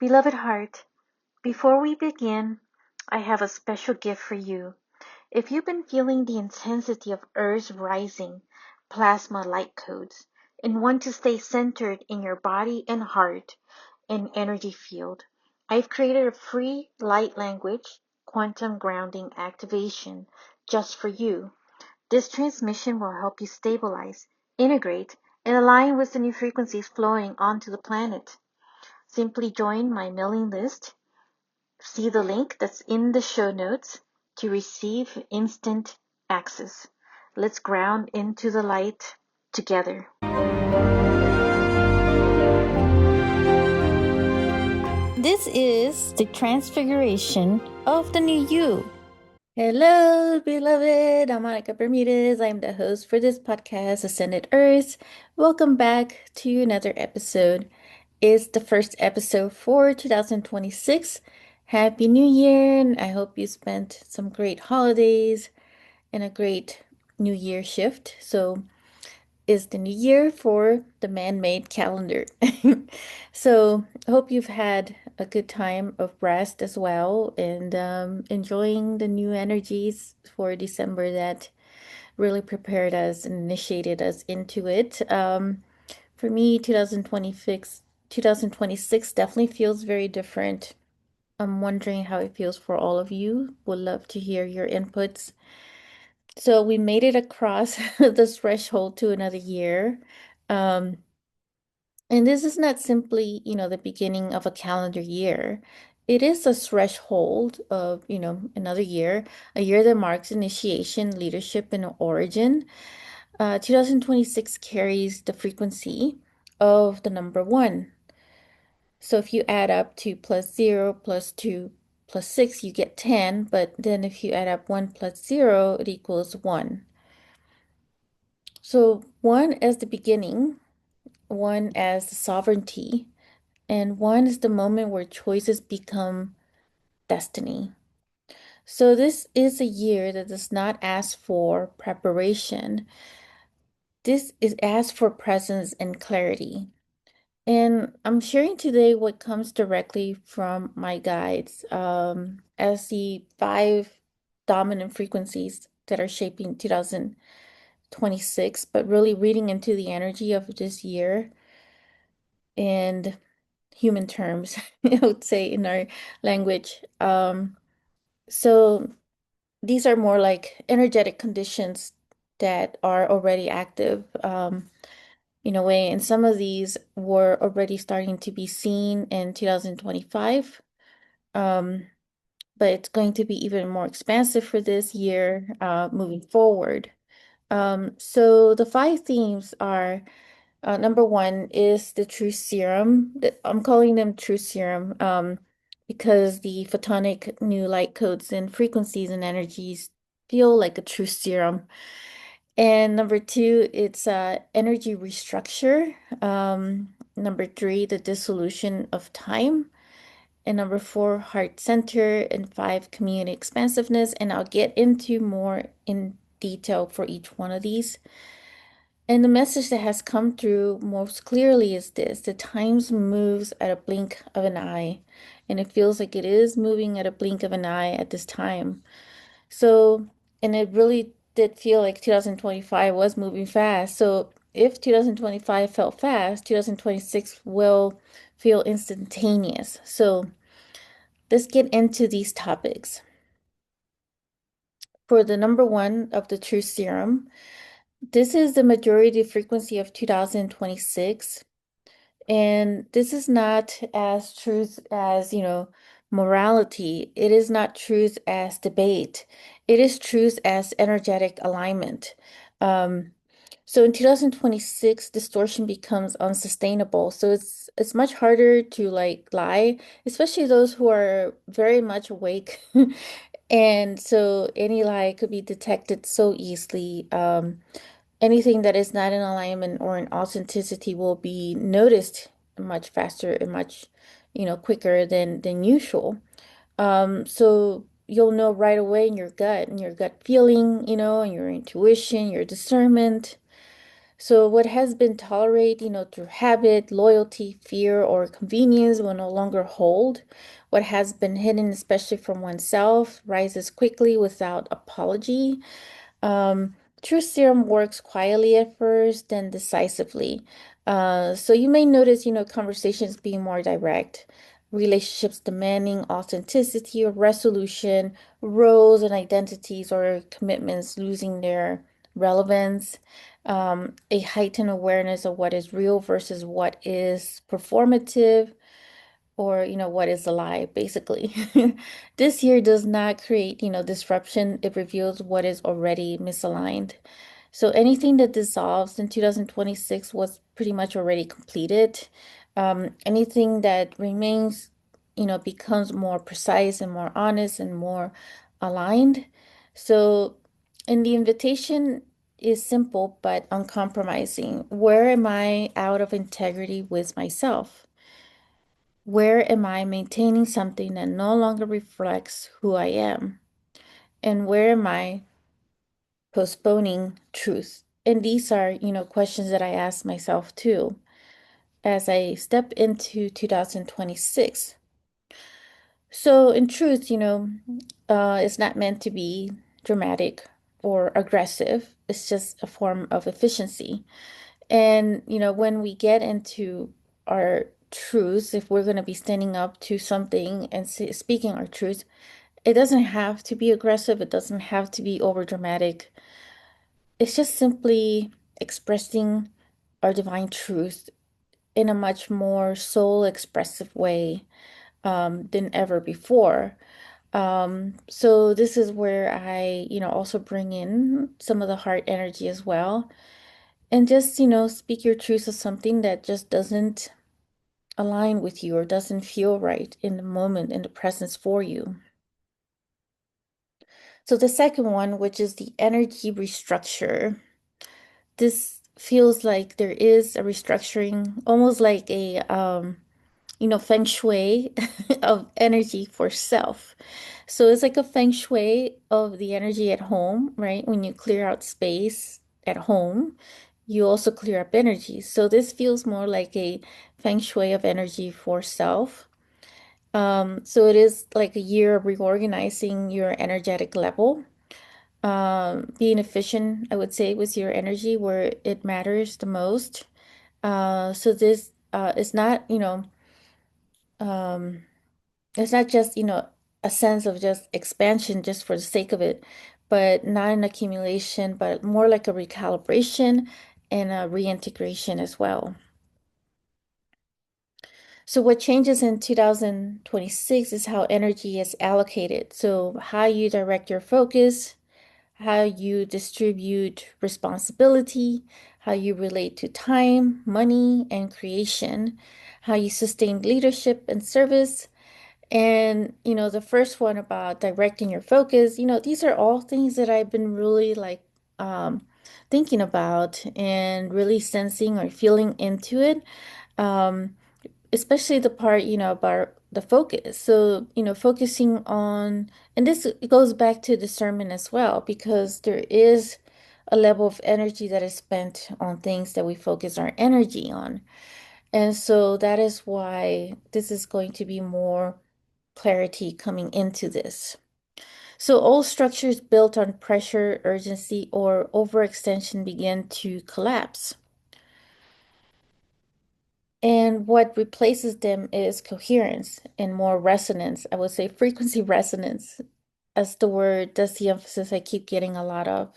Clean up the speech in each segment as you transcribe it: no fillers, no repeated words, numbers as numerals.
Beloved heart, before we begin, I have a special gift for you. If you've been feeling the intensity of Earth's rising plasma light codes and want to stay centered in your body and heart and energy field, I've created a free light language quantum grounding activation just for you. This transmission will help you stabilize, integrate, and align with the new frequencies flowing onto the planet. Simply join my mailing list. See the link that's in the show notes to receive instant access. Let's ground into the light together. This is the transfiguration of the new you. Hello, beloved. I'm Monica Bermudez. I'm the host for this podcast, Ascended Earth. Welcome back to another episode. It's the first episode for 2026. Happy New Year, and I hope you spent some great holidays and a great New Year shift. So, is the new year for the man-made calendar. So I hope you've had a good time of rest as well and enjoying the new energies for December that really prepared us and initiated us into it. For me, 2026 definitely feels very different. I'm wondering how it feels for all of you. Would love to hear your inputs. So we made it across the threshold to another year. Um, and this is not simply, the beginning of a calendar year. It is a threshold of, another year, a year that marks initiation, leadership, and origin. 2026 carries the frequency of the number one. So if you add up 2 plus 0 plus 2 plus 6, you get 10. But then if you add up 1 plus 0, it equals 1. So 1 as the beginning, 1 as the sovereignty, and 1 is the moment where choices become destiny. So this is a year that does not ask for preparation. This is asked for presence and clarity. And I'm sharing today what comes directly from my guides as the 5 dominant frequencies that are shaping 2026, but really reading into the energy of this year and human terms, I would say in our language. So these are more like energetic conditions that are already active in a way, and some of these were already starting to be seen in 2025. But it's going to be even more expansive for this year moving forward. So the 5 themes are number 1 is the true serum. I'm calling them true serum because the photonic new light codes and frequencies and energies feel like a true serum. And number 2, it's energy restructure. Number 3, the dissolution of time. And number 4, heart center. And 5, community expansiveness. And I'll get into more in detail for each one of these. And the message that has come through most clearly is this: the times moves at a blink of an eye. And it feels like it is moving at a blink of an eye at this time. So, and it really did feel like 2025 was moving fast. So if 2025 felt fast, 2026 will feel instantaneous. So let's get into these topics. For the number 1 of the True Serum, this is the majority frequency of 2026. And this is not as truth as, morality. It is not truth as debate. It is truth as energetic alignment. Um, so in 2026, distortion becomes unsustainable. So it's much harder to like lie, especially those who are very much awake. And so any lie could be detected so easily. Anything that is not in alignment or in authenticity will be noticed much faster and much, quicker than usual. So you'll know right away in your gut and your gut feeling, and your intuition, your discernment. So what has been tolerated, through habit, loyalty, fear, or convenience will no longer hold. What has been hidden, especially from oneself, rises quickly without apology. Um, True serum works quietly at first, then decisively. So you may notice, conversations being more direct, relationships demanding authenticity or resolution, roles and identities or commitments losing their relevance, a heightened awareness of what is real versus what is performative, or what is a lie, basically. This year does not create disruption. It reveals what is already misaligned. So anything that dissolves in 2026 was pretty much already completed. Anything that remains becomes more precise and more honest and more aligned. So, and the invitation is simple but uncompromising. Where am I out of integrity with myself? Where am I maintaining something that no longer reflects who I am? And where am I postponing truth? And these are, questions that I ask myself too as I step into 2026. So, in truth, it's not meant to be dramatic or aggressive. It's just a form of efficiency. And, when we get into our truths, if we're going to be standing up to something and speaking our truth, it doesn't have to be aggressive. It doesn't have to be over dramatic. It's just simply expressing our divine truth in a much more soul expressive way than ever before. So this is where I, also bring in some of the heart energy as well. And just, speak your truth of something that just doesn't align with you or doesn't feel right in the moment, in the presence for you. So the second one, which is the energy restructure, this feels like there is a restructuring, almost like a feng shui of energy for self. So it's like a feng shui of the energy at home, right? When you clear out space at home, you also clear up energy. So this feels more like a feng shui of energy for self. So it is like a year of reorganizing your energetic level, being efficient, I would say, with your energy where it matters the most. So this is not, um, it's not just, a sense of just expansion just for the sake of it, but not an accumulation, but more like a recalibration and a reintegration as well. So what changes in 2026 is how energy is allocated. So how you direct your focus, how you distribute responsibility, how you relate to time, money, and creation, how you sustain leadership and service. And, the first one about directing your focus, these are all things that I've been really like thinking about and really sensing or feeling into it. Um, Especially the part, about the focus. So, focusing on, and this goes back to discernment as well, because there is a level of energy that is spent on things that we focus our energy on. And so that is why this is going to be more clarity coming into this. So all structures built on pressure, urgency, or overextension begin to collapse. And what replaces them is coherence and more resonance. I would say frequency resonance. That's the word, that's the emphasis I keep getting a lot of.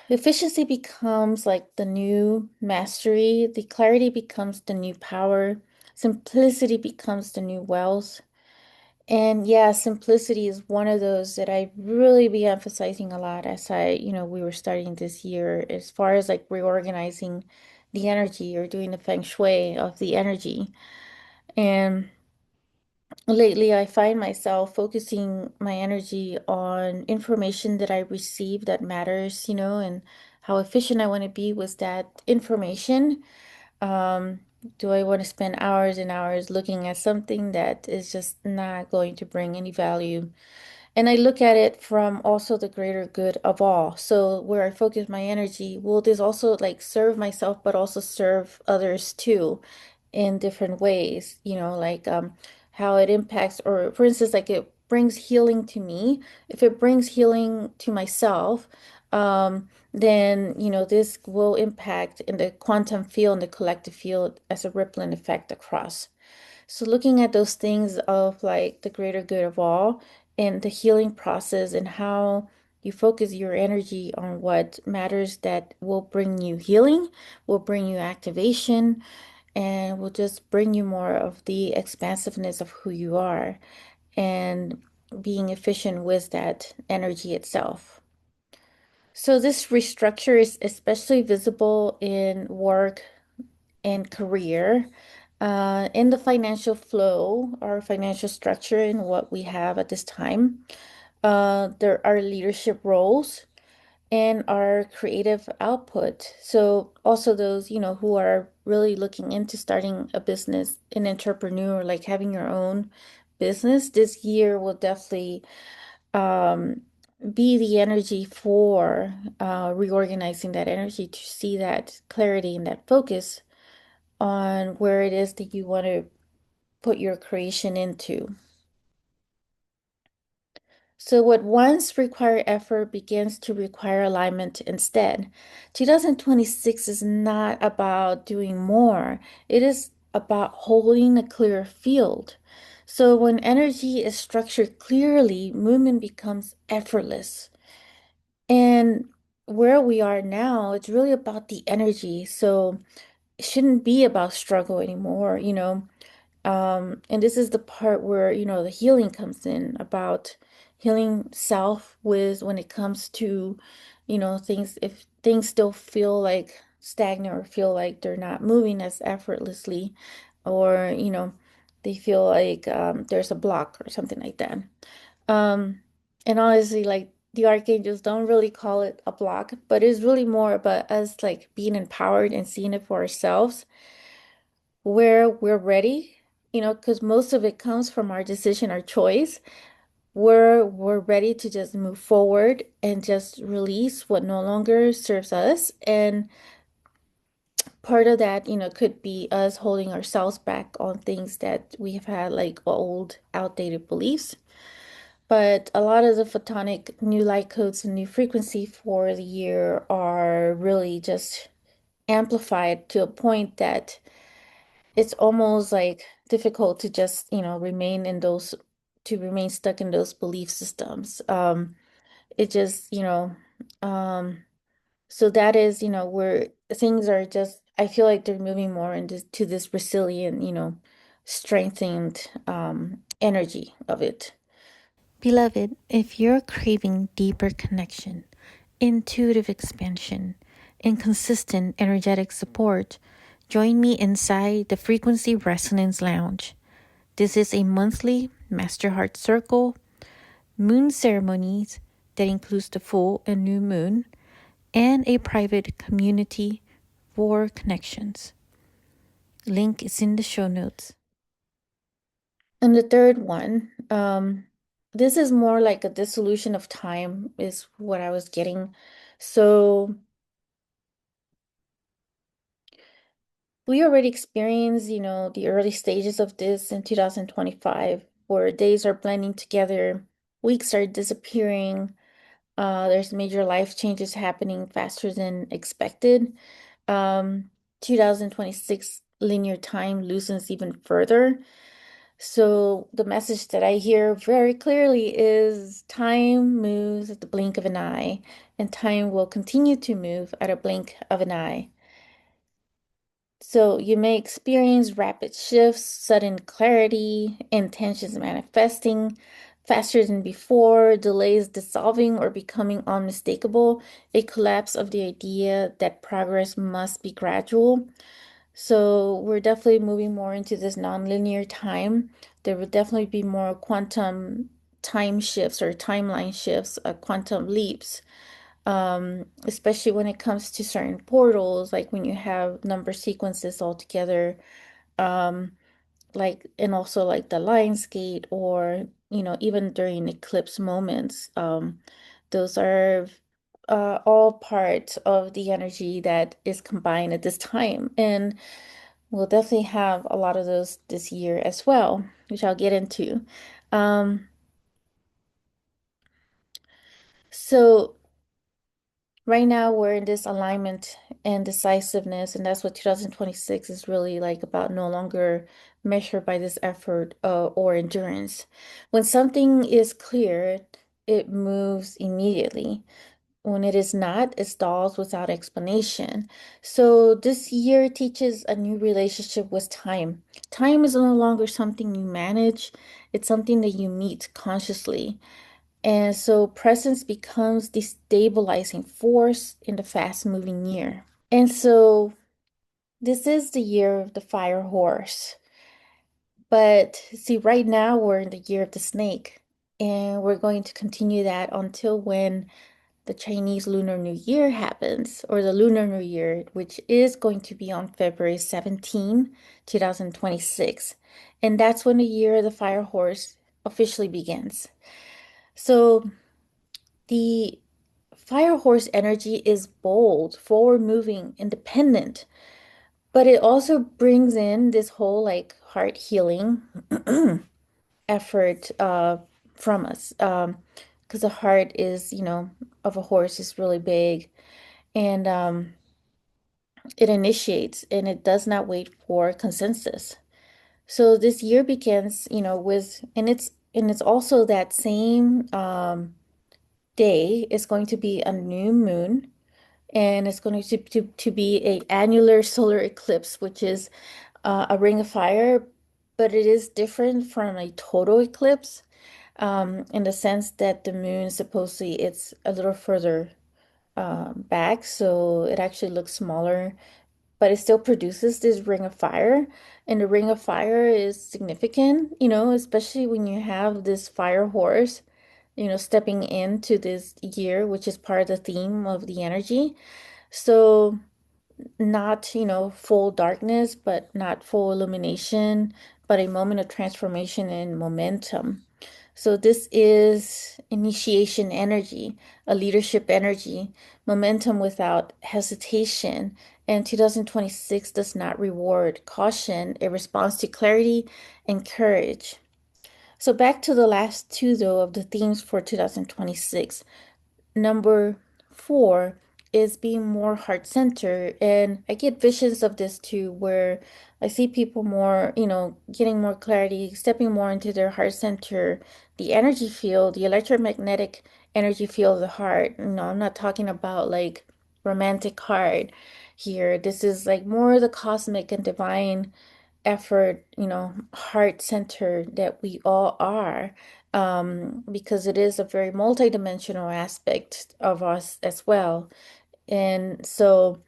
Efficiency becomes like the new mastery, the clarity becomes the new power, simplicity becomes the new wealth. And yeah, simplicity is one of those that I really be emphasizing a lot as we were starting this year, as far as like reorganizing the energy or doing the feng shui of the energy. And lately, I find myself focusing my energy on information that I receive that matters, and how efficient I want to be with that information. Um, do I want to spend hours and hours looking at something that is just not going to bring any value? And I look at it from also the greater good of all. So where I focus my energy, will this also like serve myself, but also serve others too in different ways, like how it impacts, or for instance, like it brings healing to me. If it brings healing to myself, then, this will impact in the quantum field and the collective field as a rippling effect across. So looking at those things of like the greater good of all and the healing process and how you focus your energy on what matters that will bring you healing, will bring you activation, and will just bring you more of the expansiveness of who you are and being efficient with that energy itself. So this restructure is especially visible in work and career, in the financial flow or financial structure in what we have at this time. There are leadership roles and our creative output. So also those, who are really looking into starting a business, an entrepreneur, like having your own business, this year will definitely um, be the energy for reorganizing that energy to see that clarity and that focus on where it is that you want to put your creation into. So, what once required effort begins to require alignment instead. 2026 is not about doing more, it is about holding a clear field. So, when energy is structured clearly, movement becomes effortless. And where we are now, it's really about the energy. So, it shouldn't be about struggle anymore. And this is the part where, the healing comes in about healing self with when it comes to, things, if things still feel like stagnant or feel like they're not moving as effortlessly, or, they feel like there's a block or something like that. Um, and honestly, like the archangels don't really call it a block, but it's really more about us like being empowered and seeing it for ourselves where we're ready, because most of it comes from our decision, our choice, where we're ready to just move forward and just release what no longer serves us. And part of that, could be us holding ourselves back on things that we have had like old, outdated beliefs. But a lot of the photonic new light codes and new frequency for the year are really just amplified to a point that it's almost like difficult to just, remain in those, to remain stuck in those belief systems. It just, so that is, where things are just, I feel like they're moving more into to this resilient, strengthened energy of it. Beloved, if you're craving deeper connection, intuitive expansion, and consistent energetic support, join me inside the Frequency Resonance Lounge. This is a monthly Master Heart Circle, moon ceremonies that includes the full and new moon, and a private community for connections. Link is in the show notes. And the third one, this is more like a dissolution of time, is what I was getting. So we already experienced, the early stages of this in 2025, where days are blending together, weeks are disappearing, there's major life changes happening faster than expected. 2026 linear time loosens even further. So the message that I hear very clearly is time moves at the blink of an eye, and time will continue to move at a blink of an eye. So you may experience rapid shifts, sudden clarity, intentions manifesting faster than before, delays dissolving or becoming unmistakable, a collapse of the idea that progress must be gradual. So we're definitely moving more into this nonlinear time. There will definitely be more quantum time shifts or timeline shifts, quantum leaps, especially when it comes to certain portals, like when you have number sequences all together, like, and also like the Lionsgate or even during eclipse moments. Those are all part of the energy that is combined at this time. And we'll definitely have a lot of those this year as well, which I'll get into. Um, so right now we're in this alignment and decisiveness, and that's what 2026 is really like about, no longer measured by this effort or endurance. When something is clear, it moves immediately. When it is not, it stalls without explanation. So this year teaches a new relationship with time. Time is no longer something you manage, it's something that you meet consciously. And so presence becomes the stabilizing force in the fast-moving year. And so this is the year of the fire horse. But see, right now we're in the year of the snake. And we're going to continue that until when the Chinese Lunar New Year happens, or the Lunar New Year, which is going to be on February 17, 2026. And that's when the year of the fire horse officially begins. So the fire horse energy is bold, forward moving, independent, but it also brings in this whole like heart healing effort from us. Because the heart is, of a horse is really big, and it initiates and it does not wait for consensus. So this year begins, with, and it's also that same day is going to be a new moon, and it's going to be a annular solar eclipse, which is a ring of fire, but it is different from a total eclipse, in the sense that the moon supposedly it's a little further back, so it actually looks smaller, but it still produces this ring of fire. And the ring of fire is significant, especially when you have this fire horse, stepping into this year, which is part of the theme of the energy. So not, full darkness, but not full illumination, but a moment of transformation and momentum. So this is initiation energy, a leadership energy, momentum without hesitation. And 2026 does not reward caution, it responds to clarity and courage. So back to the last two, though, of the themes for 2026. Number four is being more heart-centered. And I get visions of this too, where I see people more, getting more clarity, stepping more into their heart center, the energy field, the electromagnetic energy field of the heart. I'm not talking about like romantic heart here. This is like more the cosmic and divine effort, heart center that we all are, because it is a very multidimensional aspect of us as well. And so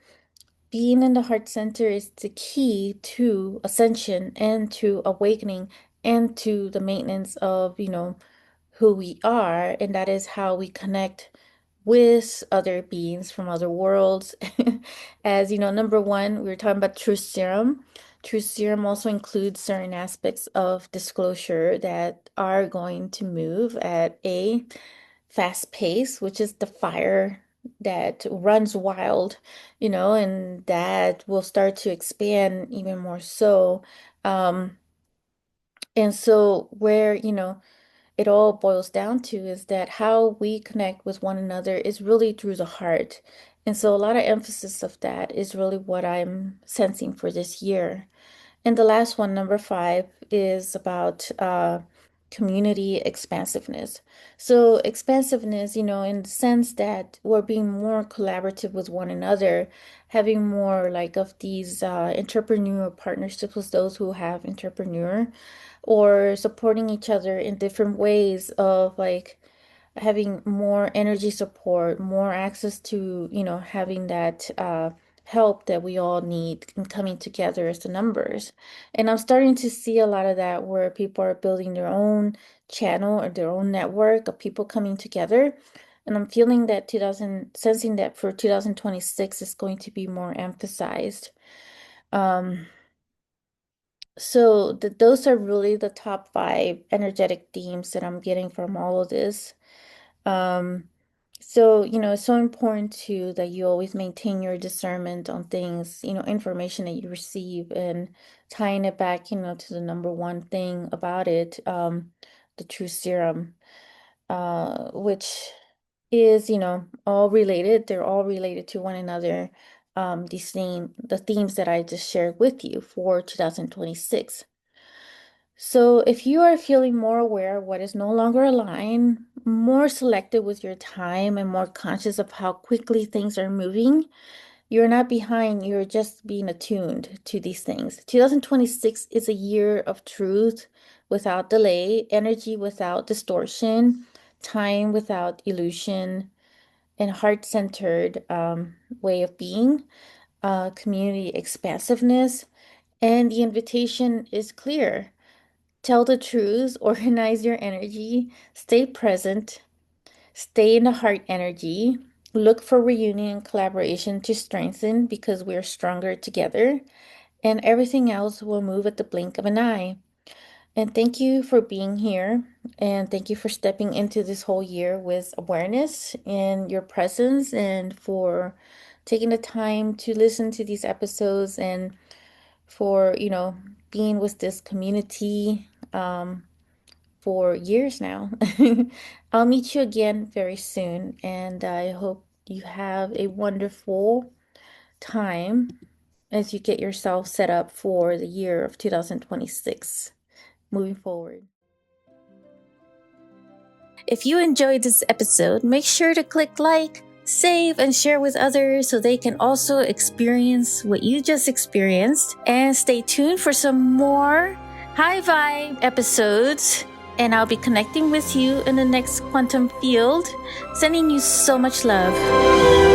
being in the heart center is the key to ascension and to awakening and to the maintenance of, who we are. And that is how we connect with other beings from other worlds. As you know, number one, we were talking about true serum. True serum also includes certain aspects of disclosure that are going to move at a fast pace, which is the fire that runs wild, and that will start to expand even more so. Um, and so where, it all boils down to is that how we connect with one another is really through the heart. And so a lot of emphasis of that is really what I'm sensing for this year. And the last one, number five, is about community expansiveness. So expansiveness, in the sense that we're being more collaborative with one another, having more like of these entrepreneurial partnerships with those who have entrepreneur, or supporting each other in different ways of like having more energy support, more access to, having that help that we all need in coming together as the numbers. And I'm starting to see a lot of that where people are building their own channel or their own network of people coming together. And I'm feeling that sensing that for 2026 is going to be more emphasized. Um, So those are really the top 5 energetic themes that I'm getting from all of this. Um, so, it's so important too that you always maintain your discernment on things, information that you receive and tying it back, to the number one thing about it, the true serum, which is, all related. They're all related to one another. The themes that I just shared with you for 2026. So, if you are feeling more aware of what is no longer aligned, more selective with your time, and more conscious of how quickly things are moving, you're not behind, you're just being attuned to these things. 2026 is a year of truth without delay, energy without distortion, time without illusion, and heart centered way of being, community expansiveness. And the invitation is clear. Tell the truth, organize your energy, stay present, stay in the heart energy, look for reunion and collaboration to strengthen because we're stronger together, and everything else will move at the blink of an eye. And thank you for being here, and thank you for stepping into this whole year with awareness and your presence, and for taking the time to listen to these episodes, and for, being with this community. For years now. I'll meet you again very soon, and I hope you have a wonderful time as you get yourself set up for the year of 2026 moving forward. If you enjoyed this episode, make sure to click like, save, and share with others so they can also experience what you just experienced. And stay tuned for some more high vibe episodes. And I'll be connecting with you in the next quantum field. Sending you so much love.